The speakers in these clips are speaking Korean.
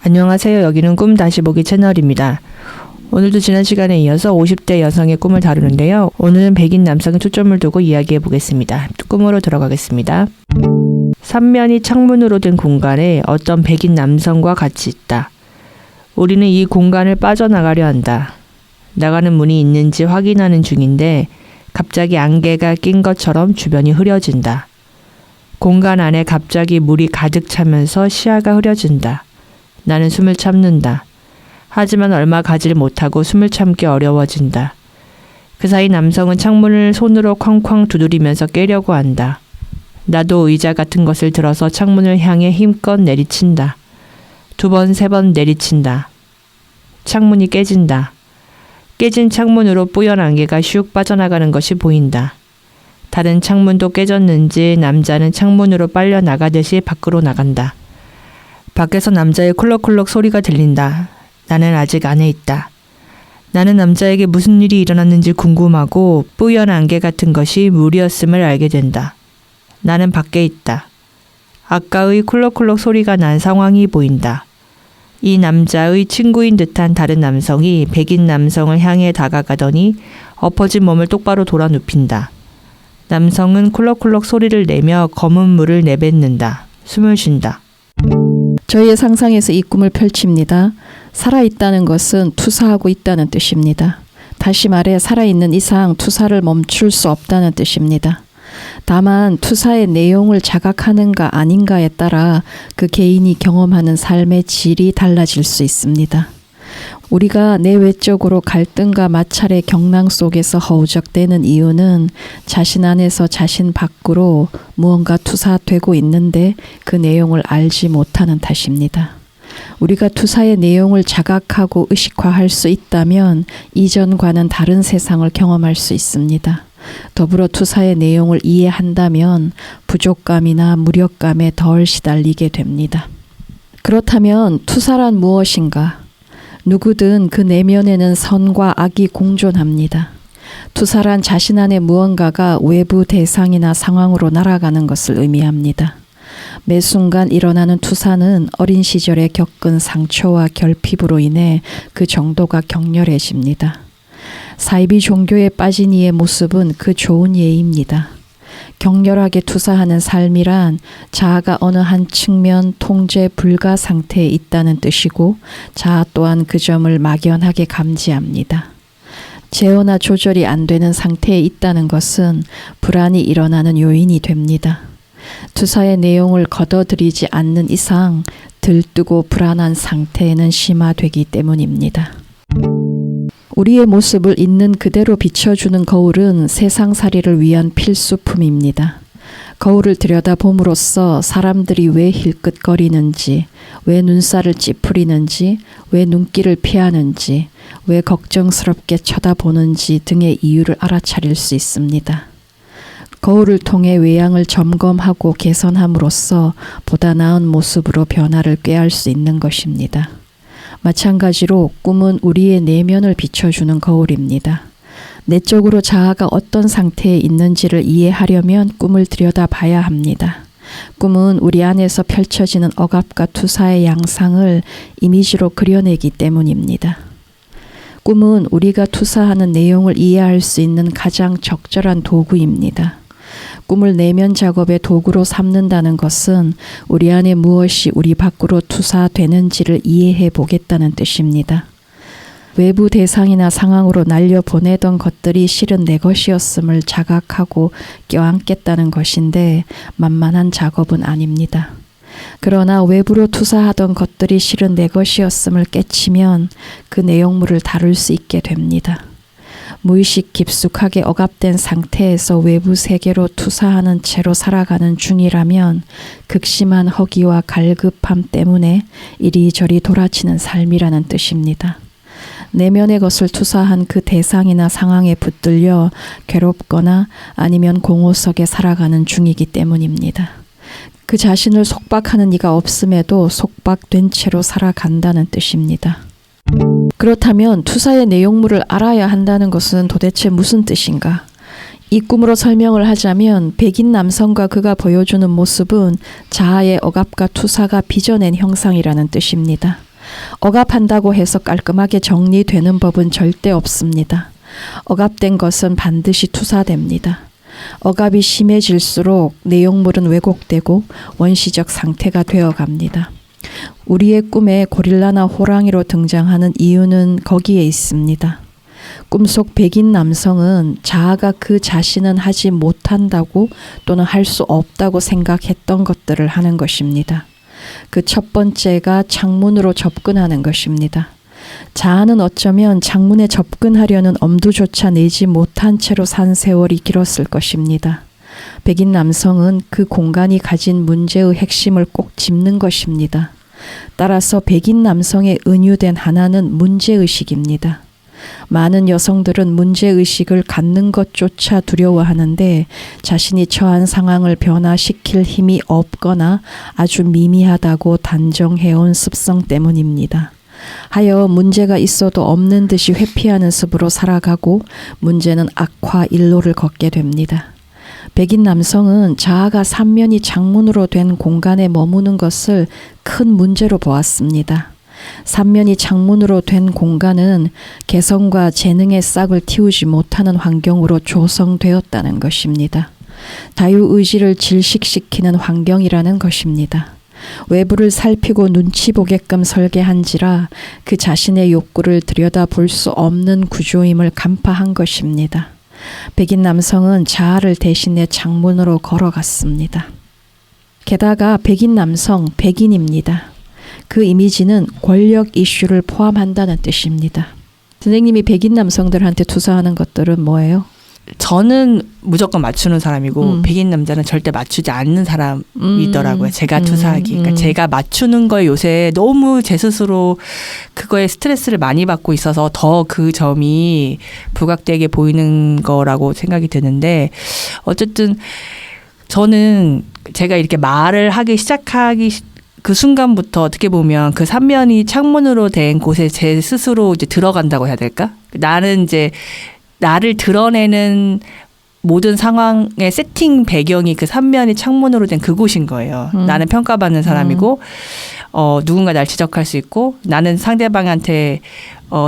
안녕하세요. 여기는 꿈 다시 보기 채널입니다. 오늘도 지난 시간에 이어서 50대 여성의 꿈을 다루는데요. 오늘은 백인 남성에 초점을 두고 이야기해 보겠습니다. 꿈으로 들어가겠습니다. 삼면이 창문으로 된 공간에 어떤 백인 남성과 같이 있다. 우리는 이 공간을 빠져나가려 한다. 나가는 문이 있는지 확인하는 중인데 갑자기 안개가 낀 것처럼 주변이 흐려진다. 공간 안에 갑자기 물이 가득 차면서 시야가 흐려진다. 나는 숨을 참는다. 하지만 얼마 가지를 못하고 숨을 참기 어려워진다. 그 사이 남성은 창문을 손으로 쾅쾅 두드리면서 깨려고 한다. 나도 의자 같은 것을 들어서 창문을 향해 힘껏 내리친다. 2번, 3번 내리친다. 창문이 깨진다. 깨진 창문으로 뿌연 안개가 슉 빠져나가는 것이 보인다. 다른 창문도 깨졌는지 남자는 창문으로 빨려 나가듯이 밖으로 나간다. 밖에서 남자의 콜록콜록 소리가 들린다. 나는 아직 안에 있다. 나는 남자에게 무슨 일이 일어났는지 궁금하고 뿌연 안개 같은 것이 물이었음을 알게 된다. 나는 밖에 있다. 아까의 콜록콜록 소리가 난 상황이 보인다. 이 남자의 친구인 듯한 다른 남성이 백인 남성을 향해 다가가더니 엎어진 몸을 똑바로 돌아 눕힌다. 남성은 콜록콜록 소리를 내며 검은 물을 내뱉는다. 숨을 쉰다. 저희의 상상에서 이 꿈을 펼칩니다. 살아있다는 것은 투사하고 있다는 뜻입니다. 다시 말해 살아있는 이상 투사를 멈출 수 없다는 뜻입니다. 다만 투사의 내용을 자각하는가 아닌가에 따라 그 개인이 경험하는 삶의 질이 달라질 수 있습니다. 우리가 내외적으로 갈등과 마찰의 경랑 속에서 허우적대는 이유는 자신 안에서 자신 밖으로 무언가 투사되고 있는데 그 내용을 알지 못하는 탓입니다. 우리가 투사의 내용을 자각하고 의식화할 수 있다면 이전과는 다른 세상을 경험할 수 있습니다. 더불어 투사의 내용을 이해한다면 부족감이나 무력감에 덜 시달리게 됩니다. 그렇다면 투사란 무엇인가? 누구든 그 내면에는 선과 악이 공존합니다. 투사란 자신 안에 무언가가 외부 대상이나 상황으로 날아가는 것을 의미합니다. 매 순간 일어나는 투사는 어린 시절에 겪은 상처와 결핍으로 인해 그 정도가 격렬해집니다. 사이비 종교에 빠진 이의 모습은 그 좋은 예입니다. 격렬하게 투사하는 삶이란 자아가 어느 한 측면 통제 불가 상태에 있다는 뜻이고 자아 또한 그 점을 막연하게 감지합니다. 제어나 조절이 안 되는 상태에 있다는 것은 불안이 일어나는 요인이 됩니다. 투사의 내용을 걷어들이지 않는 이상 들뜨고 불안한 상태에는 심화되기 때문입니다. 우리의 모습을 있는 그대로 비춰주는 거울은 세상살이를 위한 필수품입니다. 거울을 들여다봄으로써 사람들이 왜 힐끗거리는지, 왜 눈살을 찌푸리는지, 왜 눈길을 피하는지, 왜 걱정스럽게 쳐다보는지 등의 이유를 알아차릴 수 있습니다. 거울을 통해 외양을 점검하고 개선함으로써 보다 나은 모습으로 변화를 꾀할 수 있는 것입니다. 마찬가지로 꿈은 우리의 내면을 비춰주는 거울입니다. 내적으로 자아가 어떤 상태에 있는지를 이해하려면 꿈을 들여다봐야 합니다. 꿈은 우리 안에서 펼쳐지는 억압과 투사의 양상을 이미지로 그려내기 때문입니다. 꿈은 우리가 투사하는 내용을 이해할 수 있는 가장 적절한 도구입니다. 꿈을 내면 작업의 도구로 삼는다는 것은 우리 안에 무엇이 우리 밖으로 투사되는지를 이해해 보겠다는 뜻입니다. 외부 대상이나 상황으로 날려보내던 것들이 실은 내 것이었음을 자각하고 껴안겠다는 것인데 만만한 작업은 아닙니다. 그러나 외부로 투사하던 것들이 실은 내 것이었음을 깨치면 그 내용물을 다룰 수 있게 됩니다. 무의식 깊숙하게 억압된 상태에서 외부 세계로 투사하는 채로 살아가는 중이라면 극심한 허기와 갈급함 때문에 이리저리 돌아치는 삶이라는 뜻입니다. 내면의 것을 투사한 그 대상이나 상황에 붙들려 괴롭거나 아니면 공허 속에 살아가는 중이기 때문입니다. 그 자신을 속박하는 이가 없음에도 속박된 채로 살아간다는 뜻입니다. 그렇다면 투사의 내용물을 알아야 한다는 것은 도대체 무슨 뜻인가? 이 꿈으로 설명을 하자면 백인 남성과 그가 보여주는 모습은 자아의 억압과 투사가 빚어낸 형상이라는 뜻입니다. 억압한다고 해서 깔끔하게 정리되는 법은 절대 없습니다. 억압된 것은 반드시 투사됩니다. 억압이 심해질수록 내용물은 왜곡되고 원시적 상태가 되어갑니다. 우리의 꿈에 고릴라나 호랑이로 등장하는 이유는 거기에 있습니다. 꿈속 백인 남성은 자아가 그 자신은 하지 못한다고 또는 할 수 없다고 생각했던 것들을 하는 것입니다. 그 첫 번째가 창문으로 접근하는 것입니다. 자아는 어쩌면 창문에 접근하려는 엄두조차 내지 못한 채로 산 세월이 길었을 것입니다. 백인 남성은 그 공간이 가진 문제의 핵심을 꼭 짚는 것입니다. 따라서 백인 남성의 은유된 하나는 문제의식입니다. 많은 여성들은 문제의식을 갖는 것조차 두려워하는데 자신이 처한 상황을 변화시킬 힘이 없거나 아주 미미하다고 단정해온 습성 때문입니다. 하여 문제가 있어도 없는 듯이 회피하는 습으로 살아가고 문제는 악화 일로를 걷게 됩니다. 백인 남성은 자아가 삼면이 창문으로 된 공간에 머무는 것을 큰 문제로 보았습니다. 삼면이 창문으로 된 공간은 개성과 재능의 싹을 틔우지 못하는 환경으로 조성되었다는 것입니다. 자유의지를 질식시키는 환경이라는 것입니다. 외부를 살피고 눈치 보게끔 설계한지라 그 자신의 욕구를 들여다볼 수 없는 구조임을 간파한 것입니다. 백인 남성은 자아를 대신해 창문으로 걸어갔습니다. 게다가 백인 남성, 백인입니다. 그 이미지는 권력 이슈를 포함한다는 뜻입니다. 선생님이 백인 남성들한테 투사하는 것들은 뭐예요? 저는 무조건 맞추는 사람이고 백인 남자는 절대 맞추지 않는 사람이더라고요. 제가 투사하기. 그러니까 제가 맞추는 거에 요새 너무 제 스스로 그거에 스트레스를 많이 받고 있어서 더 그 점이 부각되게 보이는 거라고 생각이 드는데 어쨌든 저는 제가 이렇게 말을 하기 시작하기 그 순간부터 어떻게 보면 그 삼면이 창문으로 된 곳에 제 스스로 이제 들어간다고 해야 될까? 나는 이제 나를 드러내는 모든 상황의 세팅 배경이 그 삼면이 창문으로 된 그곳인 거예요. 나는 평가받는 사람이고 누군가 날 지적할 수 있고 나는 상대방한테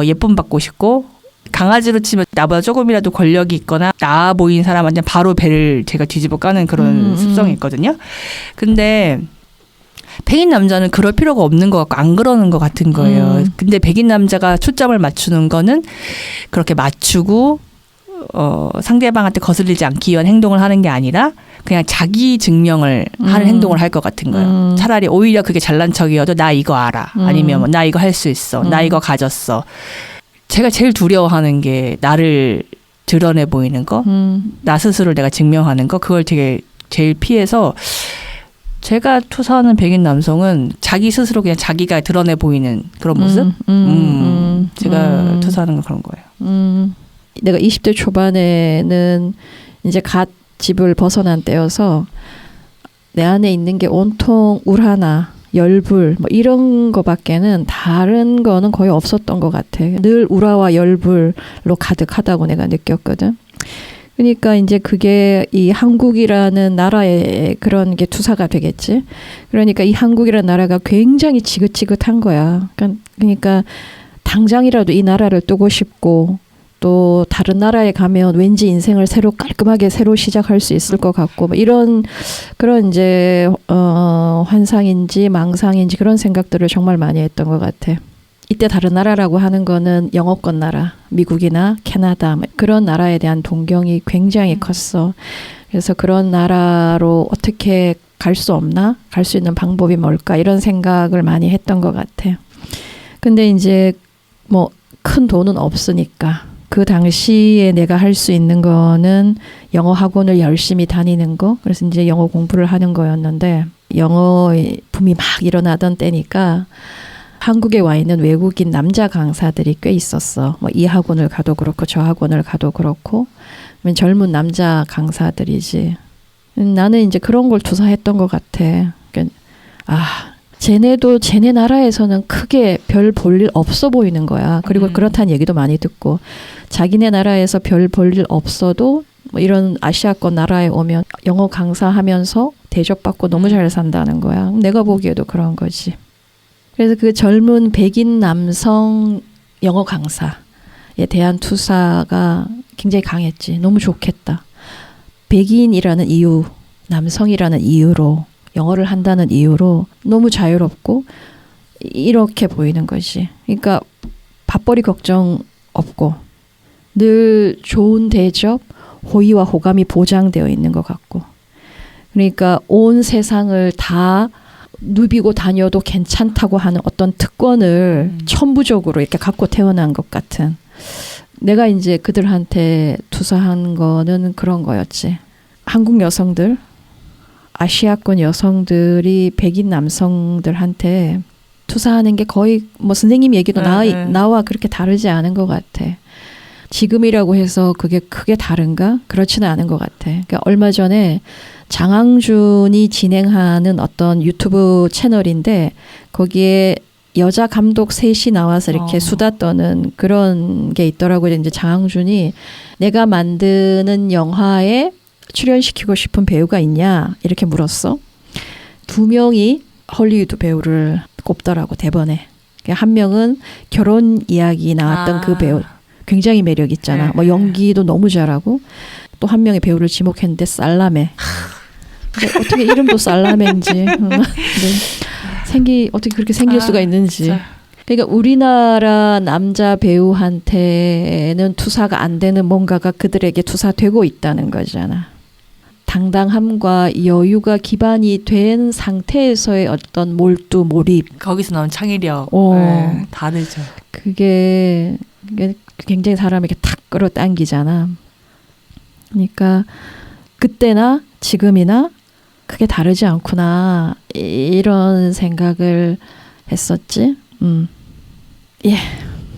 예쁨 받고 싶고 강아지로 치면 나보다 조금이라도 권력이 있거나 나아 보이는 사람한테 바로 배를 제가 뒤집어 까는 그런 습성이 있거든요. 근데 백인 남자는 그럴 필요가 없는 것 같고 안 그러는 것 같은 거예요. 근데 백인 남자가 초점을 맞추는 거는 그렇게 맞추고 상대방한테 거슬리지 않기 위한 행동을 하는 게 아니라 그냥 자기 증명을 하는 행동을 할 것 같은 거예요. 차라리 오히려 그게 잘난 척이어도 나 이거 알아. 아니면 뭐 나 이거 할 수 있어. 나 이거 가졌어. 제가 제일 두려워하는 게 나를 드러내 보이는 거. 나 스스로를 내가 증명하는 거. 그걸 되게 제일 피해서 제가 투사하는 백인 남성은 자기 스스로 그냥 자기가 드러내 보이는 그런 모습? 제가 투사하는 건 그런 거예요. 내가 20대 초반에는 이제 갓 집을 벗어난 때여서 내 안에 있는 게 온통 울하나 열불 뭐 이런 거밖에는 다른 거는 거의 없었던 것 같아. 늘 울화와 열불로 가득하다고 내가 느꼈거든. 그러니까 이제 그게 이 한국이라는 나라의 그런 게 투사가 되겠지. 그러니까 이 한국이라는 나라가 굉장히 지긋지긋한 거야. 그러니까 당장이라도 이 나라를 뜨고 싶고 또 다른 나라에 가면 왠지 인생을 새로 깔끔하게 새로 시작할 수 있을 것 같고 뭐 이런 그런 이제 환상인지 망상인지 그런 생각들을 정말 많이 했던 것 같아. 이때 다른 나라라고 하는 거는 영어권 나라, 미국이나 캐나다 그런 나라에 대한 동경이 굉장히 컸어. 그래서 그런 나라로 어떻게 갈 수 없나? 갈 수 있는 방법이 뭘까? 이런 생각을 많이 했던 것 같아. 근데 이제 뭐 큰 돈은 없으니까 그 당시에 내가 할 수 있는 거는 영어 학원을 열심히 다니는 거. 그래서 이제 영어 공부를 하는 거였는데 영어 붐이 막 일어나던 때니까 한국에 와 있는 외국인 남자 강사들이 꽤 있었어. 뭐 이 학원을 가도 그렇고 저 학원을 가도 그렇고 젊은 남자 강사들이지. 나는 이제 그런 걸 투사했던 것 같아. 그러니까 쟤네도 쟤네 나라에서는 크게 별 볼 일 없어 보이는 거야. 그리고 그렇다는 얘기도 많이 듣고 자기네 나라에서 별 볼 일 없어도 뭐 이런 아시아권 나라에 오면 영어 강사하면서 대접받고 너무 잘 산다는 거야. 내가 보기에도 그런 거지. 그래서 그 젊은 백인 남성 영어 강사에 대한 투사가 굉장히 강했지. 너무 좋겠다. 백인이라는 이유, 남성이라는 이유로, 영어를 한다는 이유로 너무 자유롭고 이렇게 보이는 거지. 그러니까 밥벌이 걱정 없고 늘 좋은 대접, 호의와 호감이 보장되어 있는 것 같고, 그러니까 온 세상을 다 누비고 다녀도 괜찮다고 하는 어떤 특권을 천부적으로 이렇게 갖고 태어난 것 같은. 내가 이제 그들한테 투사한 거는 그런 거였지. 한국 여성들, 아시아권 여성들이 백인 남성들한테 투사하는 게 거의 뭐 선생님 얘기도 나와 그렇게 다르지 않은 것 같아. 지금이라고 해서 그게 크게 다른가? 그렇지는 않은 것 같아. 그러니까 얼마 전에 장항준이 진행하는 어떤 유튜브 채널인데 거기에 여자 감독 셋이 나와서 이렇게 수다 떠는 그런 게 있더라고요. 이제 장항준이 내가 만드는 영화에 출연시키고 싶은 배우가 있냐? 이렇게 물었어. 2명이 헐리우드 배우를 꼽더라고, 대본에. 한 명은 결혼 이야기 나왔던 그 배우. 굉장히 매력 있잖아. 뭐 연기도 너무 잘하고. 또 한 명의 배우를 지목했는데 살라메. 어떻게 이름도 살라메인지. 네. 어떻게 그렇게 생길 수가 있는지. 진짜. 그러니까 우리나라 남자 배우한테는 투사가 안 되는 뭔가가 그들에게 투사되고 있다는 거잖아. 당당함과 여유가 기반이 된 상태에서의 어떤 몰두, 몰입. 거기서 나온 창의력. 다르죠. 그게 굉장히 사람에게 탁 끌어당기잖아. 그러니까 그때나 지금이나 크게 다르지 않구나. 이런 생각을 했었지. 예.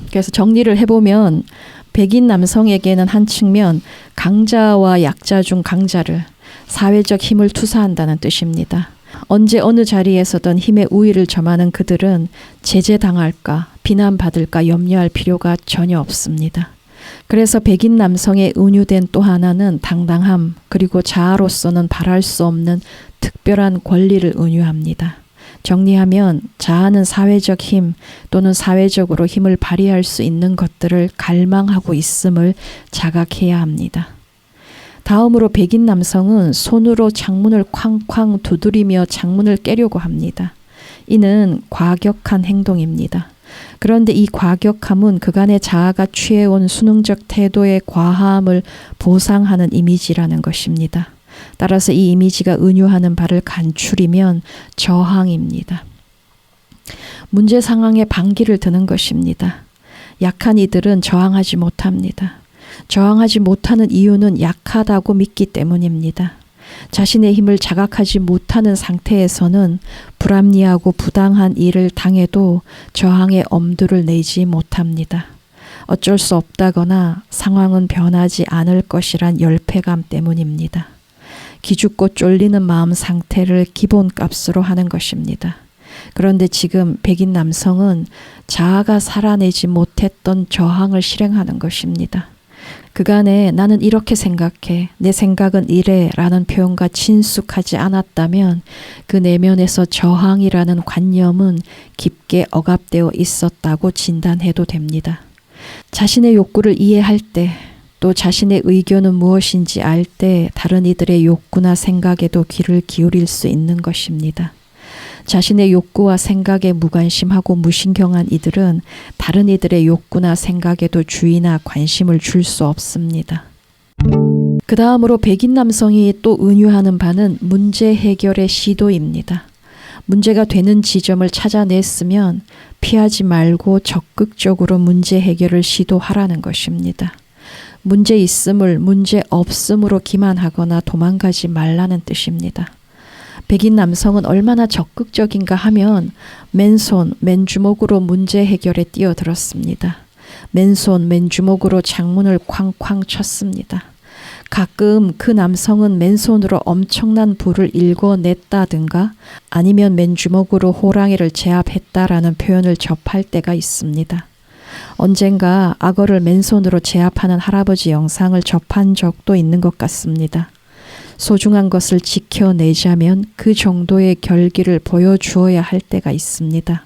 그래서 정리를 해보면 백인 남성에게는 한 측면 강자와 약자 중 강자를 사회적 힘을 투사한다는 뜻입니다. 언제 어느 자리에서든 힘의 우위를 점하는 그들은 제재당할까 비난받을까 염려할 필요가 전혀 없습니다. 그래서 백인 남성의 은유된 또 하나는 당당함, 그리고 자아로서는 바랄 수 없는 특별한 권리를 은유합니다. 정리하면 자아는 사회적 힘 또는 사회적으로 힘을 발휘할 수 있는 것들을 갈망하고 있음을 자각해야 합니다. 다음으로 백인 남성은 손으로 창문을 쾅쾅 두드리며 창문을 깨려고 합니다. 이는 과격한 행동입니다. 그런데 이 과격함은 그간의 자아가 취해온 수능적 태도의 과함을 보상하는 이미지라는 것입니다. 따라서 이 이미지가 은유하는 바를 간추리면 저항입니다. 문제 상황에 반기를 드는 것입니다. 약한 이들은 저항하지 못합니다. 저항하지 못하는 이유는 약하다고 믿기 때문입니다. 자신의 힘을 자각하지 못하는 상태에서는 불합리하고 부당한 일을 당해도 저항의 엄두를 내지 못합니다. 어쩔 수 없다거나 상황은 변하지 않을 것이란 열패감 때문입니다. 기죽고 쫄리는 마음 상태를 기본값으로 하는 것입니다. 그런데 지금 백인 남성은 자아가 살아내지 못했던 저항을 실행하는 것입니다. 그간에 나는 이렇게 생각해, 내 생각은 이래 라는 표현과 친숙하지 않았다면 그 내면에서 저항이라는 관념은 깊게 억압되어 있었다고 진단해도 됩니다. 자신의 욕구를 이해할 때, 또 자신의 의견은 무엇인지 알 때 다른 이들의 욕구나 생각에도 귀를 기울일 수 있는 것입니다. 자신의 욕구와 생각에 무관심하고 무신경한 이들은 다른 이들의 욕구나 생각에도 주의나 관심을 줄 수 없습니다. 그 다음으로 백인 남성이 또 은유하는 바는 문제 해결의 시도입니다. 문제가 되는 지점을 찾아냈으면 피하지 말고 적극적으로 문제 해결을 시도하라는 것입니다. 문제 있음을 문제 없음으로 기만하거나 도망가지 말라는 뜻입니다. 백인 남성은 얼마나 적극적인가 하면 맨손, 맨주먹으로 문제 해결에 뛰어들었습니다. 맨손, 맨주먹으로 창문을 쾅쾅 쳤습니다. 가끔 그 남성은 맨손으로 엄청난 불을 일궈냈다든가 아니면 맨주먹으로 호랑이를 제압했다라는 표현을 접할 때가 있습니다. 언젠가 악어를 맨손으로 제압하는 할아버지 영상을 접한 적도 있는 것 같습니다. 소중한 것을 지켜내자면 그 정도의 결기를 보여주어야 할 때가 있습니다.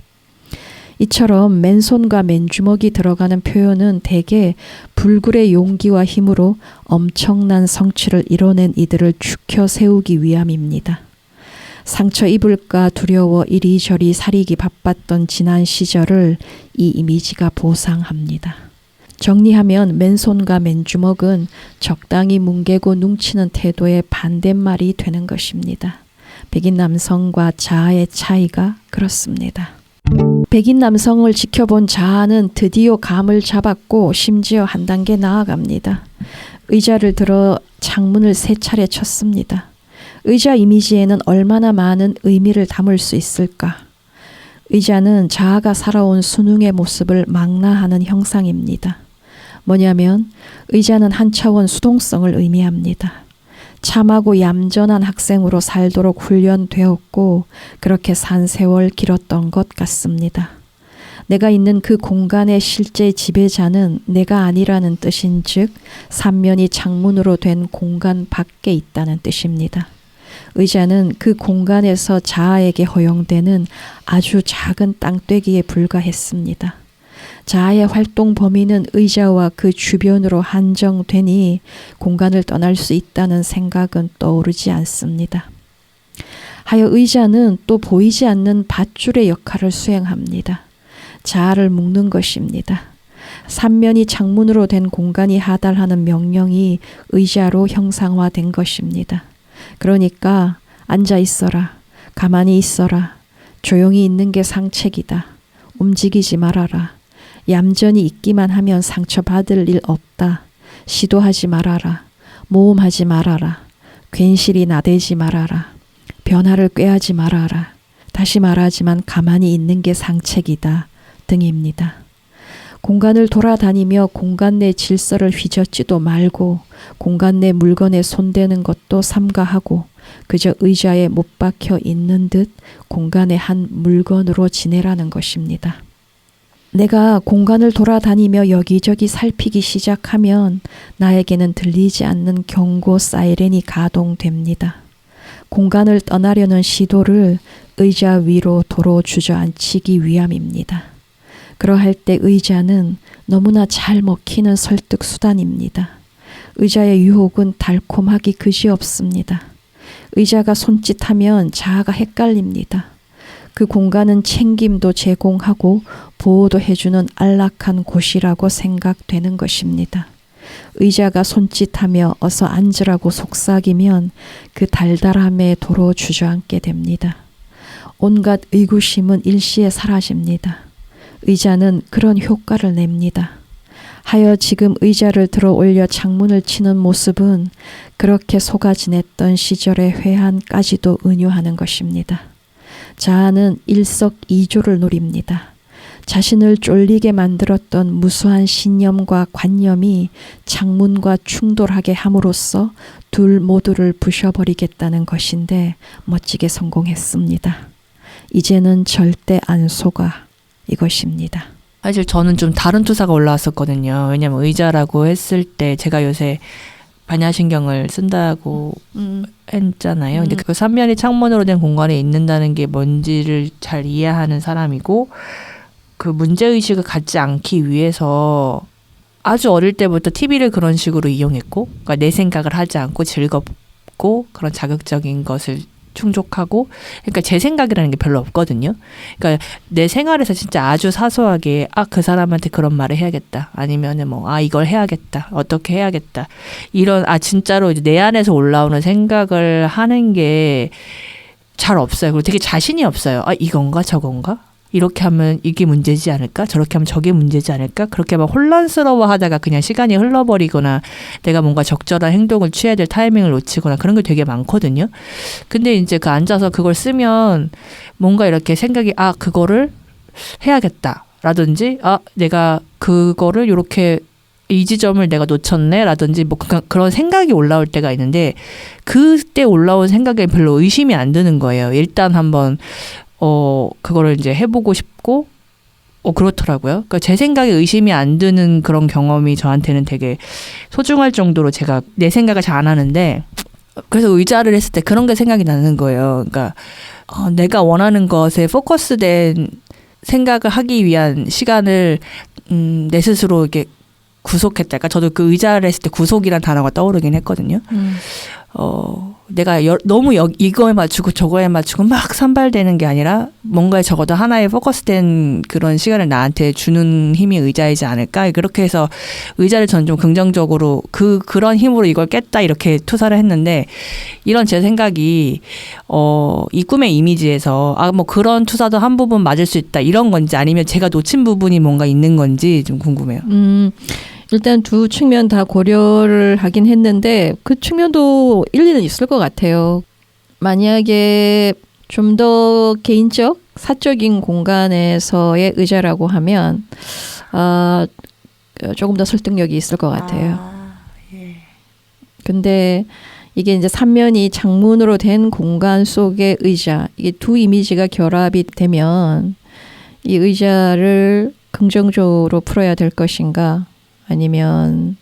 이처럼 맨손과 맨주먹이 들어가는 표현은 대개 불굴의 용기와 힘으로 엄청난 성취를 이뤄낸 이들을 죽혀 세우기 위함입니다. 상처 입을까 두려워 이리저리 사리기 바빴던 지난 시절을 이 이미지가 보상합니다. 정리하면 맨손과 맨주먹은 적당히 뭉개고 뭉치는 태도의 반대말이 되는 것입니다. 백인 남성과 자아의 차이가 그렇습니다. 백인 남성을 지켜본 자아는 드디어 감을 잡았고 심지어 한 단계 나아갑니다. 의자를 들어 창문을 3차례 쳤습니다. 의자 이미지에는 얼마나 많은 의미를 담을 수 있을까? 의자는 자아가 살아온 수능의 모습을 망라하는 형상입니다. 뭐냐면 의자는 한 차원 수동성을 의미합니다. 참하고 얌전한 학생으로 살도록 훈련되었고 그렇게 산 세월 길었던 것 같습니다. 내가 있는 그 공간의 실제 지배자는 내가 아니라는 뜻인즉 삼면이 창문으로 된 공간 밖에 있다는 뜻입니다. 의자는 그 공간에서 자아에게 허용되는 아주 작은 땅떼기에 불과했습니다. 자아의 활동 범위는 의자와 그 주변으로 한정되니 공간을 떠날 수 있다는 생각은 떠오르지 않습니다. 하여 의자는 또 보이지 않는 밧줄의 역할을 수행합니다. 자아를 묶는 것입니다. 삼면이 창문으로 된 공간이 하달하는 명령이 의자로 형상화된 것입니다. 그러니까 앉아 있어라, 가만히 있어라, 조용히 있는 게 상책이다, 움직이지 말아라, 얌전히 있기만 하면 상처받을 일 없다, 시도하지 말아라, 모험하지 말아라, 괜시리 나대지 말아라, 변화를 꾀하지 말아라, 다시 말하지만 가만히 있는 게 상책이다 등입니다. 공간을 돌아다니며 공간 내 질서를 휘젓지도 말고 공간 내 물건에 손대는 것도 삼가하고 그저 의자에 못 박혀 있는 듯 공간의 한 물건으로 지내라는 것입니다. 내가 공간을 돌아다니며 여기저기 살피기 시작하면 나에게는 들리지 않는 경고 사이렌이 가동됩니다. 공간을 떠나려는 시도를 의자 위로 도로 주저앉히기 위함입니다. 그러할 때 의자는 너무나 잘 먹히는 설득 수단입니다. 의자의 유혹은 달콤하기 그지없습니다. 의자가 손짓하면 자아가 헷갈립니다. 그 공간은 챙김도 제공하고 보호도 해주는 안락한 곳이라고 생각되는 것입니다. 의자가 손짓하며 어서 앉으라고 속삭이면 그 달달함에 도로 주저앉게 됩니다. 온갖 의구심은 일시에 사라집니다. 의자는 그런 효과를 냅니다. 하여 지금 의자를 들어 올려 창문을 치는 모습은 그렇게 속아 지냈던 시절의 회한까지도 은유하는 것입니다. 자아는 일석이조를 노립니다. 자신을 쫄리게 만들었던 무수한 신념과 관념이 창문과 충돌하게 함으로써 둘 모두를 부셔버리겠다는 것인데 멋지게 성공했습니다. 이제는 절대 안 속아 이것입니다. 사실 저는 좀 다른 투사가 올라왔었거든요. 왜냐면 의자라고 했을 때 제가 요새 반야신경을 쓴다고 했잖아요. 근데 그 삼면이 창문으로 된 공간에 있는다는 게 뭔지를 잘 이해하는 사람이고 그 문제의식을 갖지 않기 위해서 아주 어릴 때부터 TV를 그런 식으로 이용했고 그러니까 내 생각을 하지 않고 즐겁고 그런 자극적인 것을 충족하고 그러니까 제 생각이라는 게 별로 없거든요. 그러니까 내 생활에서 진짜 아주 사소하게 그 사람한테 그런 말을 해야겠다. 아니면은 이걸 해야겠다. 어떻게 해야겠다. 이런 진짜로 이제 내 안에서 올라오는 생각을 하는 게 잘 없어요. 그리고 되게 자신이 없어요. 이건가 저건가? 이렇게 하면 이게 문제지 않을까? 저렇게 하면 저게 문제지 않을까? 그렇게 막 혼란스러워 하다가 그냥 시간이 흘러버리거나 내가 뭔가 적절한 행동을 취해야 될 타이밍을 놓치거나 그런 게 되게 많거든요. 근데 이제 그 앉아서 그걸 쓰면 뭔가 이렇게 생각이 그거를 해야겠다. 라든지 내가 그거를 이렇게 이 지점을 내가 놓쳤네 라든지 그런 생각이 올라올 때가 있는데 그때 올라온 생각에 별로 의심이 안 드는 거예요. 일단 한번 그거를 이제 해보고 싶고, 그렇더라고요. 그러니까 제 생각에 의심이 안 드는 그런 경험이 저한테는 되게 소중할 정도로 제가 내 생각을 잘 안 하는데, 그래서 의자를 했을 때 그런 게 생각이 나는 거예요. 그러니까, 내가 원하는 것에 포커스된 생각을 하기 위한 시간을 내 스스로 이렇게 구속했다. 그러니까 저도 그 의자를 했을 때 구속이란 단어가 떠오르긴 했거든요. 내가 너무 이거에 맞추고 저거에 맞추고 막 산발되는 게 아니라 뭔가에 적어도 하나에 포커스된 그런 시간을 나한테 주는 힘이 의자이지 않을까. 그렇게 해서 의자를 저는 좀 긍정적으로 그런 힘으로 이걸 깼다 이렇게 투사를 했는데, 이런 제 생각이 이 꿈의 이미지에서 뭐 그런 투사도 한 부분 맞을 수 있다 이런 건지, 아니면 제가 놓친 부분이 뭔가 있는 건지 좀 궁금해요. 일단 두 측면 다 고려를 하긴 했는데 그 측면도 일리는 있을 것 같아요. 만약에 좀 더 개인적, 사적인 공간에서의 의자라고 하면 조금 더 설득력이 있을 것 같아요. 예. 근데 이게 이제 삼면이 창문으로 된 공간 속의 의자, 이게 두 이미지가 결합이 되면 이 의자를 긍정적으로 풀어야 될 것인가, 아니면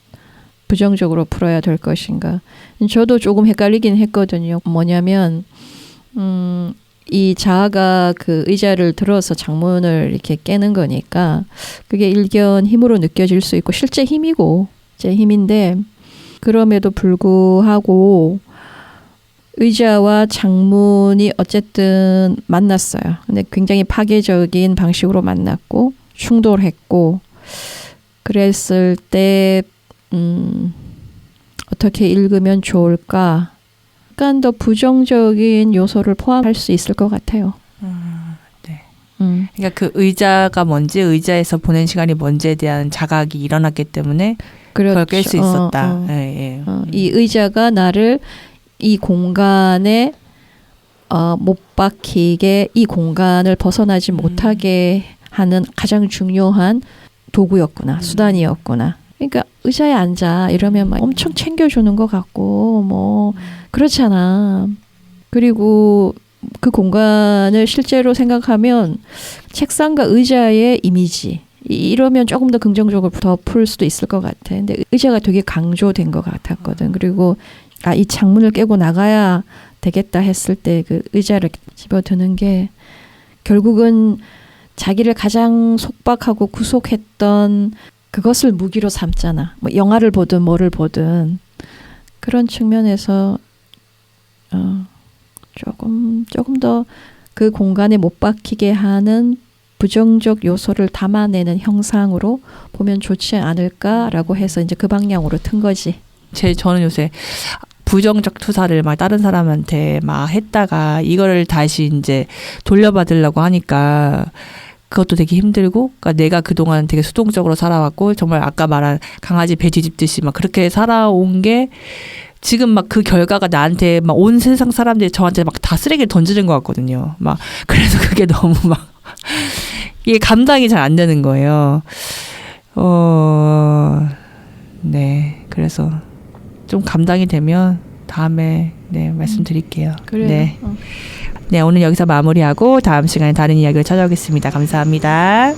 부정적으로 풀어야 될 것인가. 저도 조금 헷갈리긴 했거든요. 뭐냐면 이 자아가 그 의자를 들어서 창문을 이렇게 깨는 거니까 그게 일견 힘으로 느껴질 수 있고 실제 힘이고 제 힘인데, 그럼에도 불구하고 의자와 창문이 어쨌든 만났어요. 근데 굉장히 파괴적인 방식으로 만났고 충돌했고, 그랬을 때 어떻게 읽으면 좋을까? 약간 더 부정적인 요소를 포함할 수 있을 것 같아요. 네. 그러니까 그 의자가 뭔지, 의자에서 보낸 시간이 뭔지에 대한 자각이 일어났기 때문에 그걸 깰 수 있었다. 예. 이 의자가 나를 이 공간에 못 박히게, 이 공간을 벗어나지 못하게 하는 가장 중요한 도구였구나, 수단이었구나. 그러니까 의자에 앉아 이러면 막 엄청 챙겨주는 것 같고 뭐 그렇잖아. 그리고 그 공간을 실제로 생각하면 책상과 의자의 이미지, 이러면 조금 더 긍정적으로 더 풀 수도 있을 것 같아. 근데 의자가 되게 강조된 것 같았거든. 그리고 이 창문을 깨고 나가야 되겠다 했을 때 그 의자를 집어드는 게 결국은 자기를 가장 속박하고 구속했던 그것을 무기로 삼잖아. 뭐 영화를 보든 뭐를 보든. 그런 측면에서 조금 더 그 공간에 못 박히게 하는 부정적 요소를 담아내는 형상으로 보면 좋지 않을까라고 해서 이제 그 방향으로 튼 거지. 저는 요새 부정적 투사를 막 다른 사람한테 막 했다가 이거를 다시 이제 돌려받으려고 하니까 그것도 되게 힘들고, 그러니까 내가 그동안 되게 수동적으로 살아왔고 정말 아까 말한 강아지 배 뒤집듯이 막 그렇게 살아온 게 지금 막 그 결과가 나한테 막 온 세상 사람들이 저한테 막 다 쓰레기를 던지는 것 같거든요. 막 그래서 그게 너무 막 이게 감당이 잘 안 되는 거예요. 네. 그래서 좀 감당이 되면 다음에 말씀드릴게요. 그래요. 네. 네, 오늘 여기서 마무리하고 다음 시간에 다른 이야기를 찾아오겠습니다. 감사합니다.